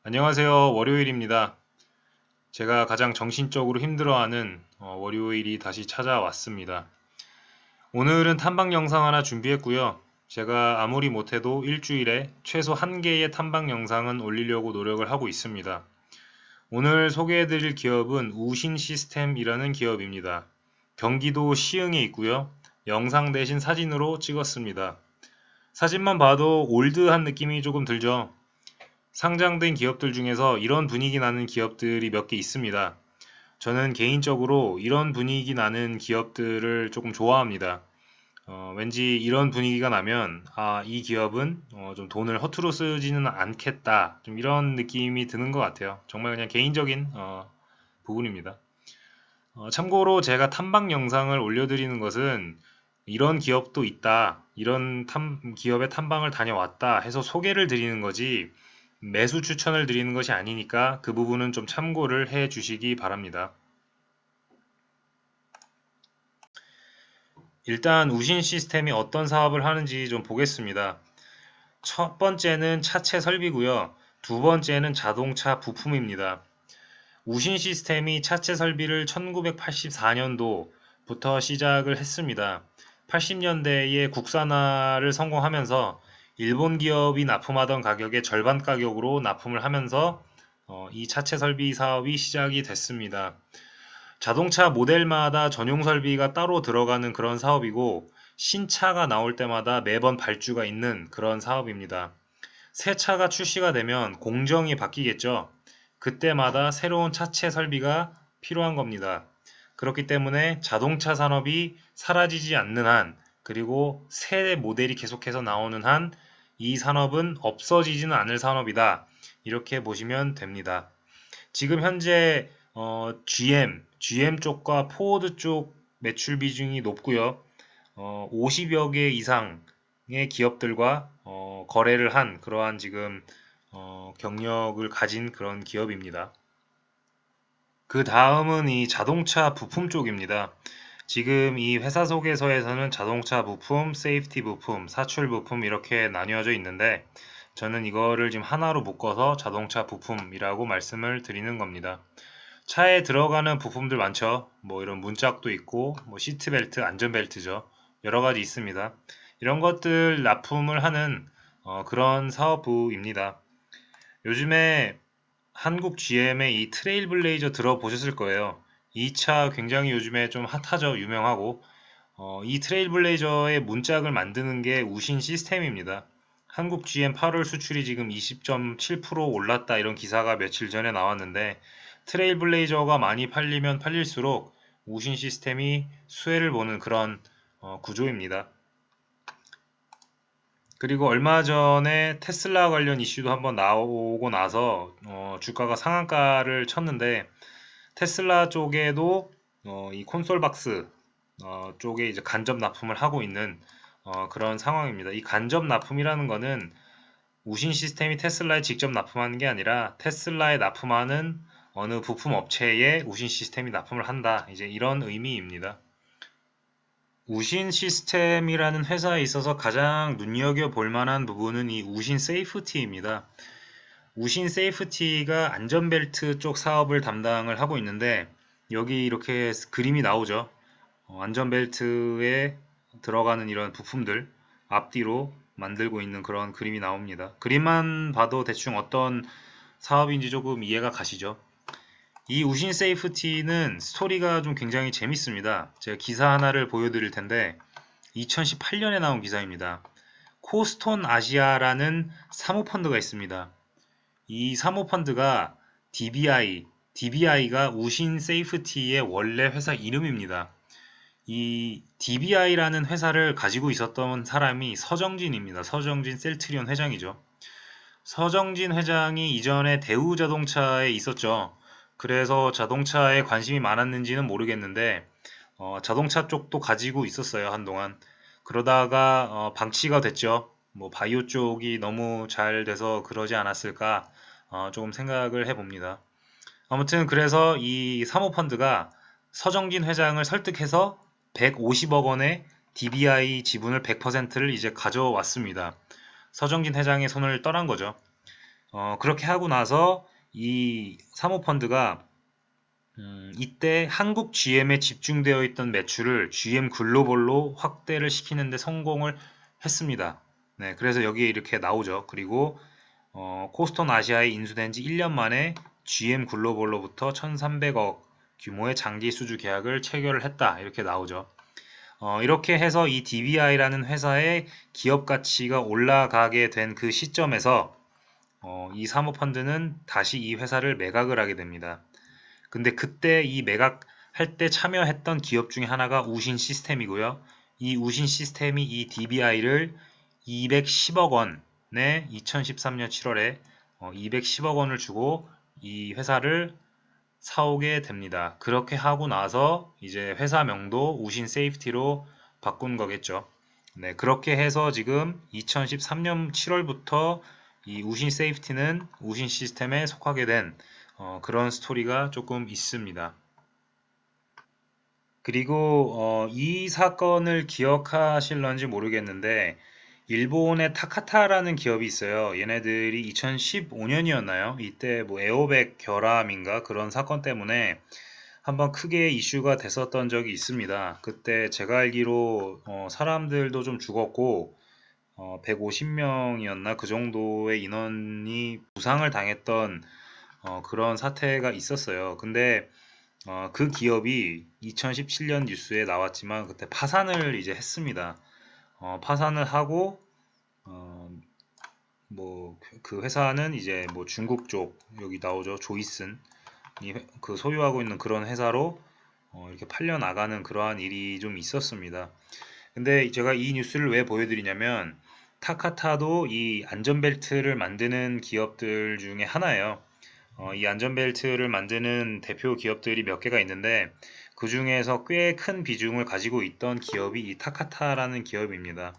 안녕하세요. 월요일입니다. 제가 가장 정신적으로 힘들어하는 월요일이 다시 찾아왔습니다. 오늘은 탐방 영상 하나 준비했고요. 제가 아무리 못해도 일주일에 최소 한 개의 탐방 영상은 올리려고 노력을 하고 있습니다. 오늘 소개해드릴 기업은 우신 시스템이라는 기업입니다. 경기도 시흥에 있고요. 영상 대신 사진으로 찍었습니다. 사진만 봐도 올드한 느낌이 조금 들죠. 상장된 기업들 중에서 이런 분위기 나는 기업들이 몇 개 있습니다. 저는 개인적으로 이런 분위기 나는 기업들을 조금 좋아합니다. 왠지 이런 분위기가 나면 이 기업은 좀 돈을 허투루 쓰지는 않겠다. 좀 이런 느낌이 드는 것 같아요. 정말 그냥 개인적인 부분입니다. 참고로 제가 탐방 영상을 올려드리는 것은 이런 기업도 있다. 이런 기업의 탐방을 다녀왔다 해서 소개를 드리는 거지 매수 추천을 드리는 것이 아니니까 그 부분은 좀 참고를 해 주시기 바랍니다. 일단 우신 시스템이 어떤 사업을 하는지 좀 보겠습니다. 첫 번째는 차체 설비고요. 두 번째는 자동차 부품입니다. 우신 시스템이 차체 설비를 1984년도부터 시작을 했습니다. 80년대에 국산화를 성공하면서 일본 기업이 납품하던 가격의 절반 가격으로 납품을 하면서 이 차체 설비 사업이 시작이 됐습니다. 자동차 모델마다 전용 설비가 따로 들어가는 그런 사업이고 신차가 나올 때마다 매번 발주가 있는 그런 사업입니다. 새 차가 출시가 되면 공정이 바뀌겠죠. 그때마다 새로운 차체 설비가 필요한 겁니다. 그렇기 때문에 자동차 산업이 사라지지 않는 한, 그리고 새 모델이 계속해서 나오는 한, 이 산업은 없어지지는 않을 산업이다. 이렇게 보시면 됩니다. 지금 현재 GM 쪽과 포워드 쪽 매출 비중이 높고요. 50여 개 이상의 기업들과 거래를 한 그러한 지금 경력을 가진 그런 기업입니다. 그 다음은 이 자동차 부품 쪽입니다. 지금 이 회사 소개서에서는 자동차 부품, 세이프티 부품, 사출 부품 이렇게 나뉘어져 있는데 저는 이거를 지금 하나로 묶어서 자동차 부품이라고 말씀을 드리는 겁니다. 차에 들어가는 부품들 많죠. 뭐 이런 문짝도 있고, 뭐 시트벨트, 안전벨트죠. 여러 가지 있습니다. 이런 것들 납품을 하는 그런 사업부입니다. 요즘에 한국 GM의 이 트레일블레이저 들어보셨을 거예요. 이 차 굉장히 요즘에 좀 핫하죠. 유명하고. 이 트레일블레이저의 문짝을 만드는 게 우신 시스템입니다. 한국 GM 8월 수출이 지금 20.7% 올랐다 이런 기사가 며칠 전에 나왔는데 트레일블레이저가 많이 팔리면 팔릴수록 우신 시스템이 수혜를 보는 그런 구조입니다. 그리고 얼마 전에 테슬라 관련 이슈도 한번 나오고 나서 주가가 상한가를 쳤는데 테슬라 쪽에도 이 콘솔 박스 쪽에 이제 간접 납품을 하고 있는 그런 상황입니다. 이 간접 납품이라는 거는 우신 시스템이 테슬라에 직접 납품하는 게 아니라 테슬라에 납품하는 어느 부품 업체에 우신 시스템이 납품을 한다. 이제 이런 의미입니다. 우신 시스템이라는 회사에 있어서 가장 눈여겨볼 만한 부분은 이 우신 세이프티입니다. 우신 세이프티가 안전벨트 쪽 사업을 담당을 하고 있는데 여기 이렇게 그림이 나오죠. 안전벨트에 들어가는 이런 부품들 앞뒤로 만들고 있는 그런 그림이 나옵니다. 그림만 봐도 대충 어떤 사업인지 조금 이해가 가시죠? 이 우신 세이프티는 스토리가 좀 굉장히 재밌습니다. 제가 기사 하나를 보여드릴 텐데 2018년에 나온 기사입니다. 코스톤 아시아라는 사모펀드가 있습니다. 이 사모펀드가 DBI가 우신 세이프티의 원래 회사 이름입니다. 이 DBI라는 회사를 가지고 있었던 사람이 서정진입니다. 서정진 셀트리온 회장이죠. 서정진 회장이 이전에 대우자동차에 있었죠. 그래서 자동차에 관심이 많았는지는 모르겠는데 자동차 쪽도 가지고 있었어요 한동안. 그러다가 방치가 됐죠. 뭐 바이오 쪽이 너무 잘 돼서 그러지 않았을까 조금 생각을 해봅니다. 아무튼 그래서 이 사모펀드가 서정진 회장을 설득해서 150억 원의 DBI 지분을 100%를 이제 가져왔습니다. 서정진 회장의 손을 떠난 거죠. 그렇게 하고 나서 이 사모펀드가 이때 한국 GM에 집중되어 있던 매출을 GM 글로벌로 확대를 시키는데 성공을 했습니다. 네, 그래서 여기에 이렇게 나오죠. 그리고 코스톤 아시아에 인수된 지 1년 만에 GM 글로벌로부터 1,300억 규모의 장기 수주 계약을 체결을 했다. 이렇게 나오죠. 이렇게 해서 이 DBI라는 회사의 기업 가치가 올라가게 된 그 시점에서 이 사모펀드는 다시 이 회사를 매각을 하게 됩니다. 근데 그때 이 매각할 때 참여했던 기업 중에 하나가 우신 시스템이고요. 이 우신 시스템이 이 DBI를 210억 원에 2013년 7월에 210억 원을 주고 이 회사를 사오게 됩니다. 그렇게 하고 나서 이제 회사명도 우신 세이프티로 바꾼 거겠죠. 네, 그렇게 해서 지금 2013년 7월부터 이 우신 세이프티는 우신 시스템에 속하게 된 그런 스토리가 조금 있습니다. 그리고 이 사건을 기억하실런지 모르겠는데 일본의 타카타라는 기업이 있어요. 얘네들이 2015년이었나요? 이때 뭐 에어백 결함인가 그런 사건 때문에 한번 크게 이슈가 됐었던 적이 있습니다. 그때 제가 알기로 사람들도 좀 죽었고 150명이었나 그 정도의 인원이 부상을 당했던 그런 사태가 있었어요. 근데 그 기업이 2017년 뉴스에 나왔지만 그때 파산을 이제 했습니다. 파산을 하고 어, 뭐 그 회사는 이제 뭐 중국 쪽 여기 나오죠. 조이슨 그 소유하고 있는 그런 회사로 이렇게 팔려 나가는 그러한 일이 좀 있었습니다. 근데 제가 이 뉴스를 왜 보여드리냐면 타카타도 이 안전벨트를 만드는 기업들 중에 하나예요. 이 안전벨트를 만드는 대표 기업들이 몇 개가 있는데 그 중에서 꽤 큰 비중을 가지고 있던 기업이 이 타카타라는 기업입니다.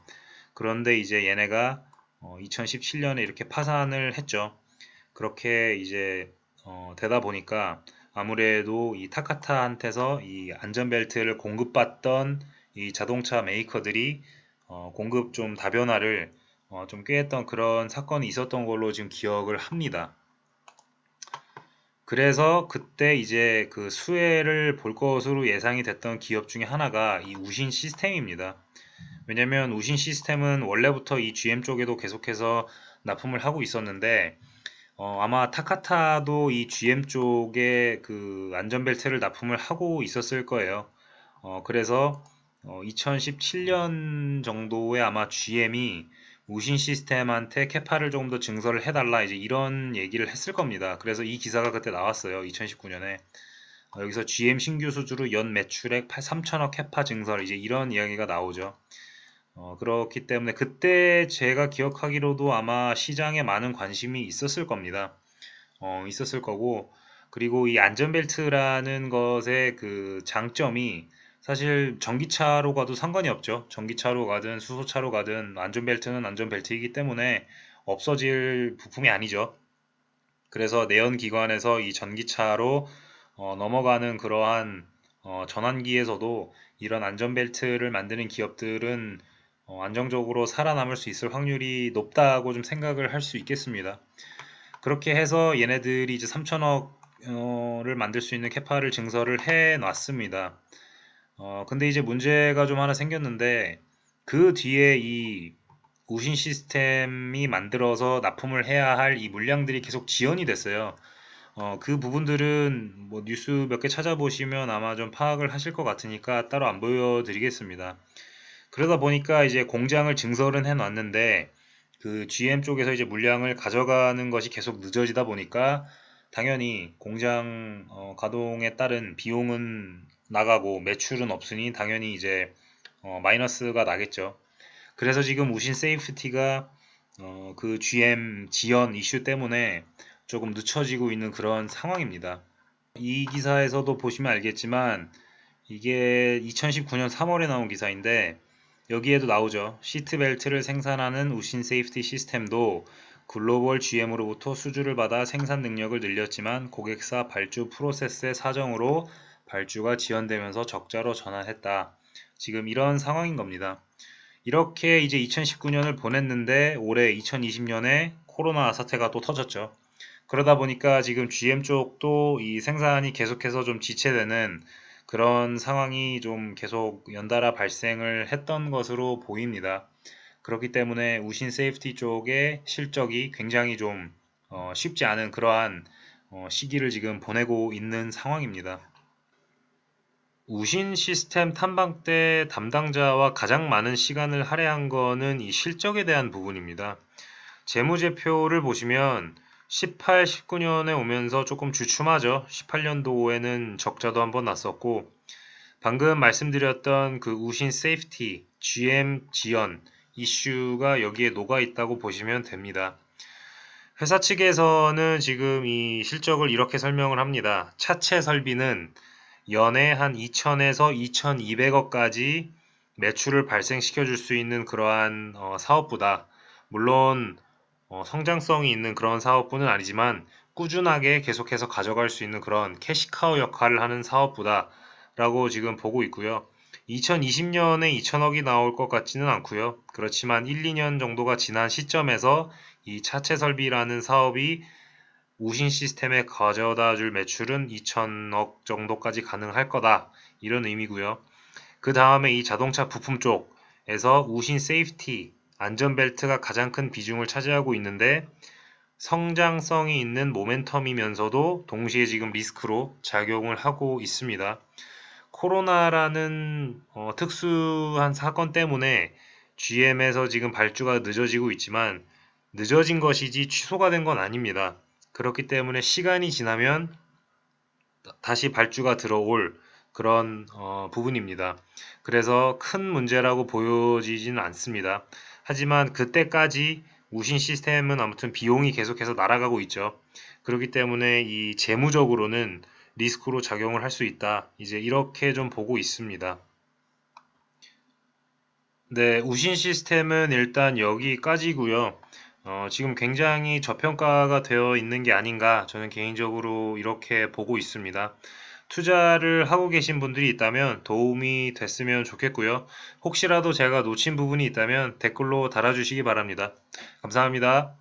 그런데 이제 얘네가 2017년에 이렇게 파산을 했죠. 그렇게 이제 되다 보니까 아무래도 이 타카타한테서 이 안전벨트를 공급받던 이 자동차 메이커들이 공급 좀 다변화를 좀 꾀했던 그런 사건이 있었던 걸로 지금 기억을 합니다. 그래서 그때 이제 그 수혜를 볼 것으로 예상이 됐던 기업 중에 하나가 이 우신 시스템입니다. 왜냐면 우신 시스템은 원래부터 이 GM 쪽에도 계속해서 납품을 하고 있었는데 아마 타카타도 이 GM 쪽에 그 안전벨트를 납품을 하고 있었을 거예요. 그래서 2017년 정도에 아마 GM이 우신 시스템한테 캐파를 조금 더 증설을 해달라 이제 이런 얘기를 했을 겁니다. 그래서 이 기사가 그때 나왔어요. 2019년에 여기서 GM 신규 수주로 연 매출액 3천억 캐파 증설 이제 이런 이야기가 나오죠. 그렇기 때문에 그때 제가 기억하기로도 아마 시장에 많은 관심이 있었을 겁니다. 있었을 거고 그리고 이 안전벨트라는 것의 그 장점이 사실 전기차로 가도 상관이 없죠. 전기차로 가든 수소차로 가든 안전벨트는 안전벨트이기 때문에 없어질 부품이 아니죠. 그래서 내연기관에서 이 전기차로 넘어가는 그러한 전환기에서도 이런 안전벨트를 만드는 기업들은 안정적으로 살아남을 수 있을 확률이 높다고 좀 생각을 할 수 있겠습니다. 그렇게 해서 얘네들이 이제 3천억을 만들 수 있는 캐파를 증설을 해 놨습니다. 근데 이제 문제가 좀 하나 생겼는데 그 뒤에 이 우신 시스템이 만들어서 납품을 해야 할 이 물량들이 계속 지연이 됐어요. 그 부분들은 뭐 뉴스 몇 개 찾아보시면 아마 좀 파악을 하실 것 같으니까 따로 안 보여드리겠습니다. 그러다 보니까 이제 공장을 증설은 해놨는데 그 GM 쪽에서 이제 물량을 가져가는 것이 계속 늦어지다 보니까 당연히 공장 가동에 따른 비용은 나가고 매출은 없으니 당연히 이제 마이너스가 나겠죠. 그래서 지금 우신 세이프티가 그 GM 지연 이슈 때문에 조금 늦춰지고 있는 그런 상황입니다. 이 기사에서도 보시면 알겠지만 이게 2019년 3월에 나온 기사인데 여기에도 나오죠. 시트벨트를 생산하는 우신 세이프티 시스템도 글로벌 GM으로부터 수주를 받아 생산 능력을 늘렸지만 고객사 발주 프로세스의 사정으로 발주가 지연되면서 적자로 전환했다. 지금 이런 상황인 겁니다. 이렇게 이제 2019년을 보냈는데 올해 2020년에 코로나 사태가 또 터졌죠. 그러다 보니까 지금 GM 쪽도 이 생산이 계속해서 좀 지체되는 그런 상황이 좀 계속 연달아 발생을 했던 것으로 보입니다. 그렇기 때문에 우신 세이프티 쪽의 실적이 굉장히 좀 쉽지 않은 그러한 시기를 지금 보내고 있는 상황입니다. 우신 시스템 탐방대 담당자와 가장 많은 시간을 할애한 거는 이 실적에 대한 부분입니다. 재무제표를 보시면 18, 19년에 오면서 조금 주춤하죠. 18년도에는 적자도 한번 났었고, 방금 말씀드렸던 그 우신 세이프티, GM 지연 이슈가 여기에 녹아 있다고 보시면 됩니다. 회사 측에서는 지금 이 실적을 이렇게 설명을 합니다. 차체 설비는 연에 한 2,000에서 2,200억까지 매출을 발생시켜 줄 수 있는 그러한 사업부다. 물론 성장성이 있는 그런 사업부는 아니지만 꾸준하게 계속해서 가져갈 수 있는 그런 캐시카우 역할을 하는 사업부다 라고 지금 보고 있고요. 2020년에 2천억이 나올 것 같지는 않고요. 그렇지만 1, 2년 정도가 지난 시점에서 이 차체 설비라는 사업이 우신 시스템에 가져다 줄 매출은 2천억 정도까지 가능할 거다. 이런 의미고요. 그 다음에 이 자동차 부품 쪽에서 우신 세이프티, 안전벨트가 가장 큰 비중을 차지하고 있는데 성장성이 있는 모멘텀이면서도 동시에 지금 리스크로 작용을 하고 있습니다. 코로나라는 특수한 사건 때문에 GM에서 지금 발주가 늦어지고 있지만 늦어진 것이지 취소가 된 건 아닙니다. 그렇기 때문에 시간이 지나면 다시 발주가 들어올 그런 부분입니다. 그래서 큰 문제라고 보여지지는 않습니다. 하지만 그때까지 우신 시스템은 아무튼 비용이 계속해서 날아가고 있죠. 그렇기 때문에 이 재무적으로는 리스크로 작용을 할 수 있다. 이제 이렇게 좀 보고 있습니다. 네, 우신 시스템은 일단 여기까지고요. 지금 굉장히 저평가가 되어 있는 게 아닌가 저는 개인적으로 이렇게 보고 있습니다. 투자를 하고 계신 분들이 있다면 도움이 됐으면 좋겠고요. 혹시라도 제가 놓친 부분이 있다면 댓글로 달아주시기 바랍니다. 감사합니다.